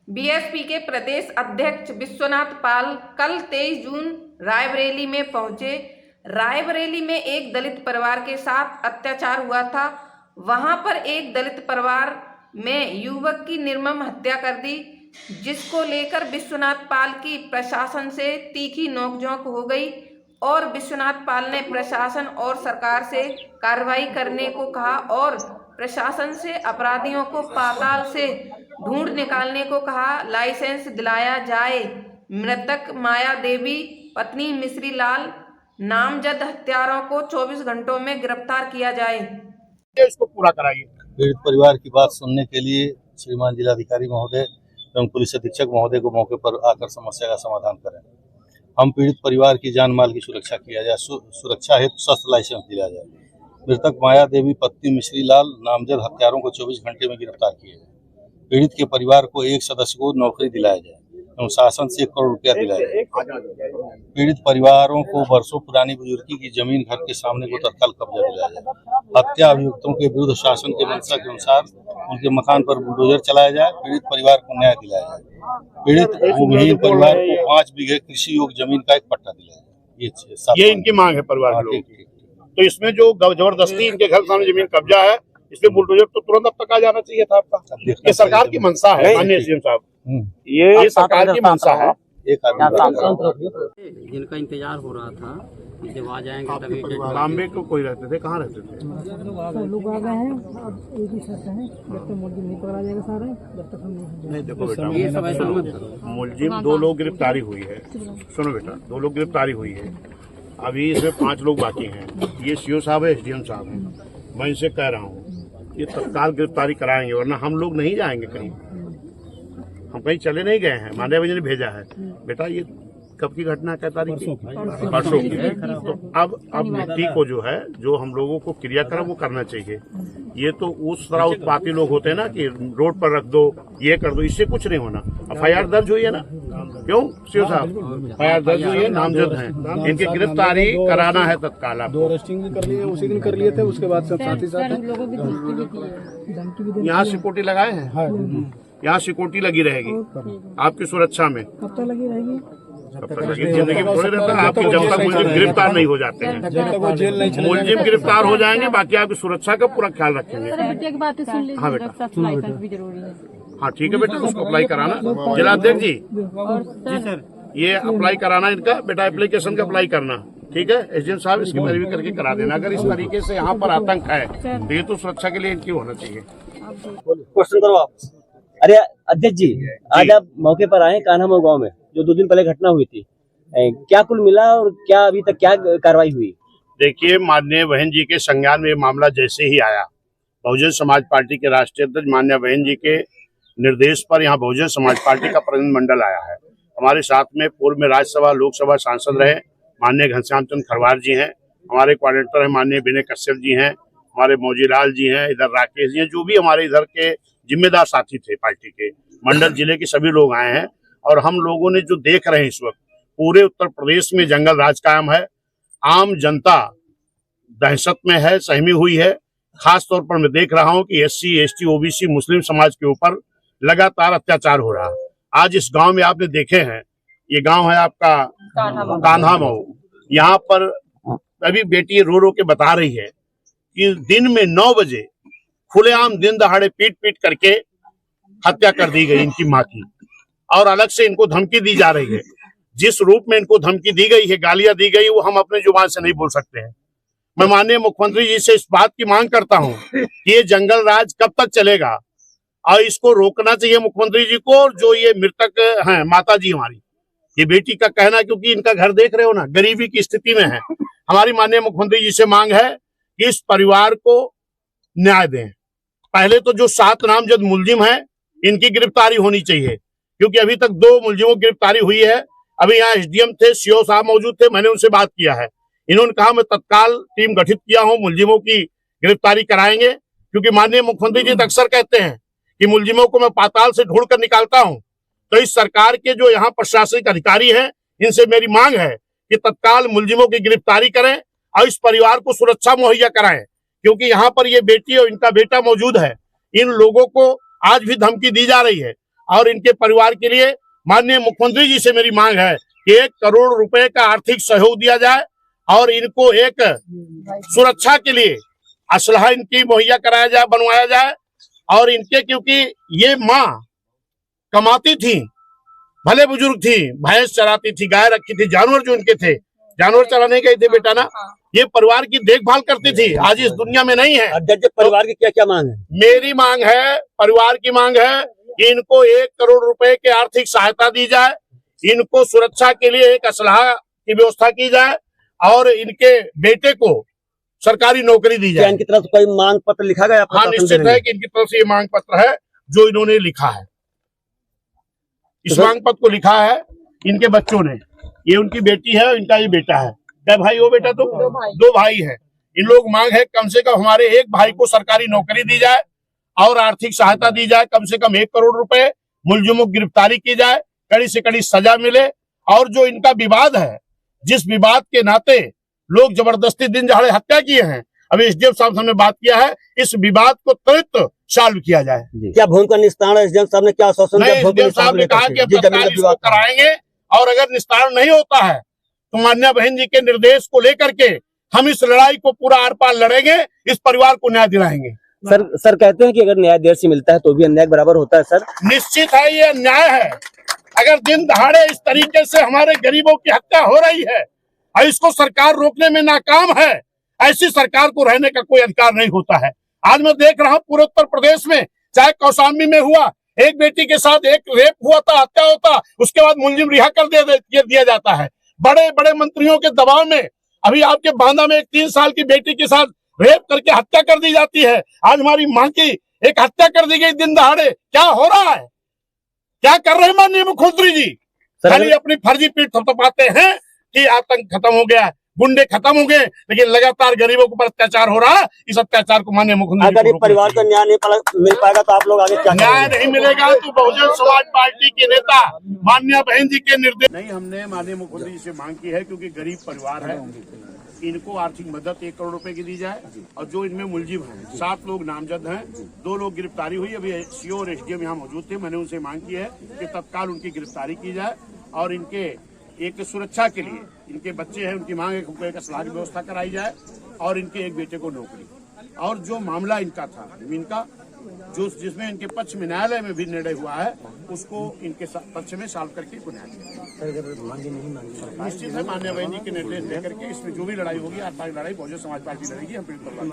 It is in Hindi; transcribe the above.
बीएसपी के प्रदेश अध्यक्ष विश्वनाथ पाल कल 23 जून रायबरेली में पहुंचे। रायबरेली में एक दलित परिवार के साथ अत्याचार हुआ था। वहां पर एक दलित परिवार में युवक की निर्मम हत्या कर दी, जिसको लेकर विश्वनाथ पाल की प्रशासन से तीखी नोकझोंक हो गई और विश्वनाथ पाल ने प्रशासन और सरकार से कार्रवाई करने को कहा और प्रशासन से अपराधियों को पाताल से ढूंढ निकालने को कहा। लाइसेंस दिलाया जाए। मृतक माया देवी पत्नी मिश्री लाल नामजद हत्यारों को 24 घंटों में गिरफ्तार किया जाए। इसको पूरा कराइए। पीड़ित परिवार की बात सुनने के लिए श्रीमान जिलाधिकारी महोदय एवं पुलिस अधीक्षक महोदय को मौके पर आकर समस्या का समाधान करें। हम पीड़ित परिवार की जान माल की सुरक्षा किया जाए, सुरक्षा हेतु शस्त्र लाइसेंस दिया जाए। मृतक माया देवी पत्नी मिश्री लाल नामजद हत्यारों को 24 घंटे में गिरफ्तार किया जाए। पीड़ित के परिवार को एक सदस्य को नौकरी दिलाया जाए एवं शासन से 1 करोड़ रुपया दिलाया जाए। पीड़ित परिवारों को वर्षों पुरानी बुजुर्गी की जमीन घर के सामने को तत्काल कब्जा दिलाया जाए। हत्या अभियुक्तों के विरुद्ध शासन के मंशा के अनुसार उनके मकान पर बुलडोजर चलाया जाए। पीड़ित परिवार को न्याय दिलाया जाए। पीड़ित भूमिहीन परिवार को 5 बीघे कृषि योग्य जमीन का एक पट्टा दिलाया जाए। ये इनकी मांग है परिवार की। तो इसमें जो जबरदस्ती इनके घर सामने जमीन कब्जा है, इसमें बुलडोजर तो तुरंत अब तक आ जाना चाहिए था आपका। ये सरकार की मंशा है माननीय सीएम साहब, ये सरकार की मंशा है। जिनका इंतजार हो रहा था जब आ जाएंगे तभी। बॉम्बे को कोई रहते थे, कहाँ रहते थे? सब लोग आ गए हैं। अब एक ही शर्त है, जब तक मुलजिम नहीं पकड़ा जाएगा सारे, जब तक हम नहीं। देखो बेटा, मुलजिम 2 लोग गिरफ्तारी हुई है। सुनो बेटा, 2 लोग गिरफ्तारी हुई है। अभी इसमें 5 लोग बाकी हैं। ये सीओ साहब है, एसडीएम साहब है। मैं इनसे कह रहा हूँ ये तत्काल गिरफ्तारी कराएंगे, वरना हम लोग नहीं जाएंगे कहीं। हम कहीं चले नहीं गए हैं, माननीय जी ने भेजा है। बेटा ये कब की घटना, क्या तारीख की? परसों की। तो अब मिट्टी को जो है, जो हम लोगों को क्रियाक्रम वो करना चाहिए। ये तो उस तरह उत्पाती लोग होते हैं ना कि रोड पर रख दो, ये कर दो, इससे कुछ नहीं होना। FIR दर्ज हुई है ना, क्यों सीओ साहब? FIR दर्ज हुई है, नामजद है। इनकी गिरफ्तारी कराना है तत्काल। आप 2 अरेस्टिंग भी कर लिए, उसी दिन कर लिए थे। उसके बाद सब साथ ही साथ यहाँ सिक्योरिटी लगाए हैं। यहाँ सिक्योरिटी लगी रहेगी आपकी सुरक्षा में। कब तक लगी रहेगी? जिंदगी में थोड़े रहता है आपकी, जब तक मुलजिम गिरफ्तार नहीं हो जाते हैं। जब तक वो जेल नहीं मुलजिम गिरफ्तार हो जाएंगे, बाकी आपकी सुरक्षा का पूरा ख्याल रखेंगे। हाँ बेटा, हाँ ठीक है बेटा, उसको अप्लाई कराना। जिलाध्यक्ष जी सर, ये अप्लाई कराना इनका बेटा, एप्लीकेशन का अप्लाई करना। ठीक है, एसडीएम साहब इसकी पैरवी करके करा देना। अगर इस तरीके से यहाँ पर आतंक है तो ये तो सुरक्षा के लिए इनकी होना चाहिए। क्वेश्चन करो आप। अरे अध्यक्ष जी, आज आप मौके पर आए कान्हामऊ गांव में, जो 2 दिन पहले घटना हुई थी। क्या कुल मिला और क्या अभी तक क्या कार्रवाई हुई? देखिए, माननीय बहन जी के संज्ञान में मामला जैसे ही आया, बहुजन समाज पार्टी के राष्ट्रीय अध्यक्ष माननीय बहन जी के निर्देश पर यहाँ बहुजन समाज पार्टी का प्रतिनिधिमंडल आया है। हमारे साथ में पूर्व में राज्यसभा लोकसभा सांसद रहे माननीय घनश्याम चंद्र खरवार जी हैं, हमारे कोऑर्डिनेटर है माननीय विनय कश्यप जी हैं, हमारे मौजीलाल जी हैं, इधर राकेश जी हैं, जो भी हमारे इधर के जिम्मेदार साथी थे पार्टी के, मंडल जिले के सभी लोग आए हैं। और हम लोगों ने जो देख रहे हैं इस वक्त पूरे उत्तर प्रदेश में जंगल राज कायम है। आम जनता दहशत में है, सहमी हुई है। खास तौर पर मैं देख रहा हूं कि SC ST OBC मुस्लिम समाज के ऊपर लगातार अत्याचार हो रहा है। आज इस गांव में आपने देखे हैं, ये गांव है आपका कान्हामऊ। यहाँ पर अभी बेटी रो रो के बता रही है कि दिन में 9 बजे खुलेआम दिन दहाड़े पीट पीट करके हत्या कर दी गई इनकी माँ की, और अलग से इनको धमकी दी जा रही है। जिस रूप में इनको धमकी दी गई है, गालियां दी गई, वो हम अपने जुबान से नहीं बोल सकते हैं। मैं माननीय मुख्यमंत्री जी से इस बात की मांग करता हूं कि ये जंगल राज कब तक चलेगा और इसको रोकना चाहिए मुख्यमंत्री जी को। जो ये मृतक हैं माता जी हमारी, ये बेटी का कहना, क्योंकि इनका घर देख रहे हो ना, गरीबी की स्थिति में है। हमारी माननीय मुख्यमंत्री जी से मांग है कि इस परिवार को न्याय दें। पहले तो जो 7 नामजद मुलजिम है, इनकी गिरफ्तारी होनी चाहिए, क्योंकि अभी तक 2 मुलजिमों की गिरफ्तारी हुई है। अभी यहाँ एसडीएम थे, सीओ साहब मौजूद थे, मैंने उनसे बात किया है। इन्होंने कहा मैं तत्काल टीम गठित किया हूँ, मुलजिमों की गिरफ्तारी कराएंगे। क्योंकि माननीय मुख्यमंत्री जी अक्सर कहते हैं कि मुलजिमों को मैं पाताल से ढूंढ कर निकालता हूँ। तो इस सरकार के जो यहाँ प्रशासनिक अधिकारी हैं, इनसे मेरी मांग है कि तत्काल मुलजिमों की गिरफ्तारी करें और इस परिवार को सुरक्षा मुहैया कराएं। क्योंकि यहाँ पर ये बेटी और इनका बेटा मौजूद है। इन लोगों को आज भी धमकी दी जा रही है। और इनके परिवार के लिए माननीय मुख्यमंत्री जी से मेरी मांग है कि 1 करोड़ रुपए का आर्थिक सहयोग दिया जाए और इनको एक सुरक्षा के लिए असलहा इनकी मुहैया कराया जाए, बनवाया जाए। और इनके, क्योंकि ये माँ कमाती थी, भले बुजुर्ग थी, भैंस चराती थी, गाय रखी थी, जानवर जो इनके थे, जानवर चराने गए थे बेटा ना, ये परिवार की देखभाल करती थी, आज इस दुनिया में नहीं है। अध्यक्ष, परिवार की क्या क्या मांग है? मेरी मांग है, परिवार की मांग है कि इनको 1 करोड़ रुपए की आर्थिक सहायता दी जाए, इनको सुरक्षा के लिए एक असलहा की व्यवस्था की जाए और इनके बेटे को सरकारी नौकरी दी क्या जाए। इनकी तरफ से कोई मांग पत्र लिखा गया? हाँ, निश्चित है कि इनकी तरफ से ये मांग पत्र है जो इन्होंने लिखा है। इस मांग पत्र को लिखा है इनके बच्चों ने, ये उनकी बेटी है, इनका ये बेटा है। क्या भाई हो बेटा? तो 2 भाई है। इन लोग मांग है कम से कम हमारे एक भाई को सरकारी नौकरी दी जाए और आर्थिक सहायता दी जाए, कम से कम 1 करोड़ रुपए, मुलजिमों की गिरफ्तारी की जाए, कड़ी से कड़ी सजा मिले। और जो इनका विवाद है, जिस विवाद के नाते लोग जबरदस्ती दिन दहाड़े हत्या किए हैं, अभी एसडीएम साहब से हमने बात किया है, इस विवाद को त्वरित सॉल्व किया जाए। क्या भूमि का निस्तारण एसडीएम साहब ने क्या आश्वासन दिया? एसडीएम साहब ने कहा कि अब तत्काल इसको कराएंगे और अगर निस्तारण नहीं होता है तो मान्या बहन जी के निर्देश को लेकर के हम इस लड़ाई को पूरा आर पार लड़ेंगे, इस परिवार को न्याय दिलाएंगे। सर कहते हैं कि अगर न्याय देर से मिलता है तो भी अन्याय बराबर होता है। सर, निश्चित है, ये अन्याय है। अगर दिन दहाड़े इस तरीके से हमारे गरीबों की हत्या हो रही है और इसको सरकार रोकने में नाकाम है, ऐसी सरकार को रहने का कोई अधिकार नहीं होता है। आज मैं देख रहा हूँ पूरे उत्तर प्रदेश में, चाहे कौशाम्बी में हुआ, एक बेटी के साथ एक रेप हुआ था, हत्या होता, उसके बाद मुलजिम रिहा कर दिया जाता है। बड़े बड़े मंत्रियों के दबाव में अभी आपके बांदा में एक 3 साल की बेटी के साथ रेप करके हत्या कर दी जाती है। आज हमारी मां की एक हत्या कर दी गई दिन दहाड़े। क्या हो रहा है? क्या कर रहे हैं माननीय मुख्यमंत्री जी? खाली अपनी फर्जी पीठ थपथपाते हैं कि आतंक खत्म हो गया, गुंडे खत्म हो गए, लेकिन लगातार गरीबों के ऊपर अत्याचार हो रहा है। इस अत्याचार को माननीय मुख्यमंत्री, अगर परिवार को न्याय नहीं मिल पाएगा तो आप लोग आगे क्या न्याय नहीं मिलेगा तो बहुजन समाज पार्टी के नेता मान्या बहन जी के निर्देश नहीं, हमने माननीय मुख्यमंत्री जी से मांग की है, क्योंकि गरीब परिवार है, इनको आर्थिक मदद 1 करोड़ रुपए की दी जाए। और जो इनमें मुलजिम हैं, 7 लोग नामजद हैं, 2 लोग गिरफ्तारी हुई, अभी सीओ और एसडीएम यहाँ मौजूद थे, मैंने उनसे मांग की है कि तत्काल उनकी गिरफ्तारी की जाए और इनके एक सुरक्षा के लिए, इनके बच्चे हैं, उनकी मांग है कि एक असलाह की व्यवस्था कराई जाए और इनके एक बेटे को नौकरी। और जो मामला इनका था जमीन का, जो जिसमें इनके पक्ष में न्यायालय में भी निर्णय हुआ है, उसको इनके पक्ष में सॉल्व करके इनको न्याय दिया। निश्चित है, मान्य बहन जी के निर्देश लेकर के इसमें जो भी लड़ाई होगी, आर पार लड़ाई बहुजन समाज पार्टी लड़ेगी। हम पीड़ित परिवार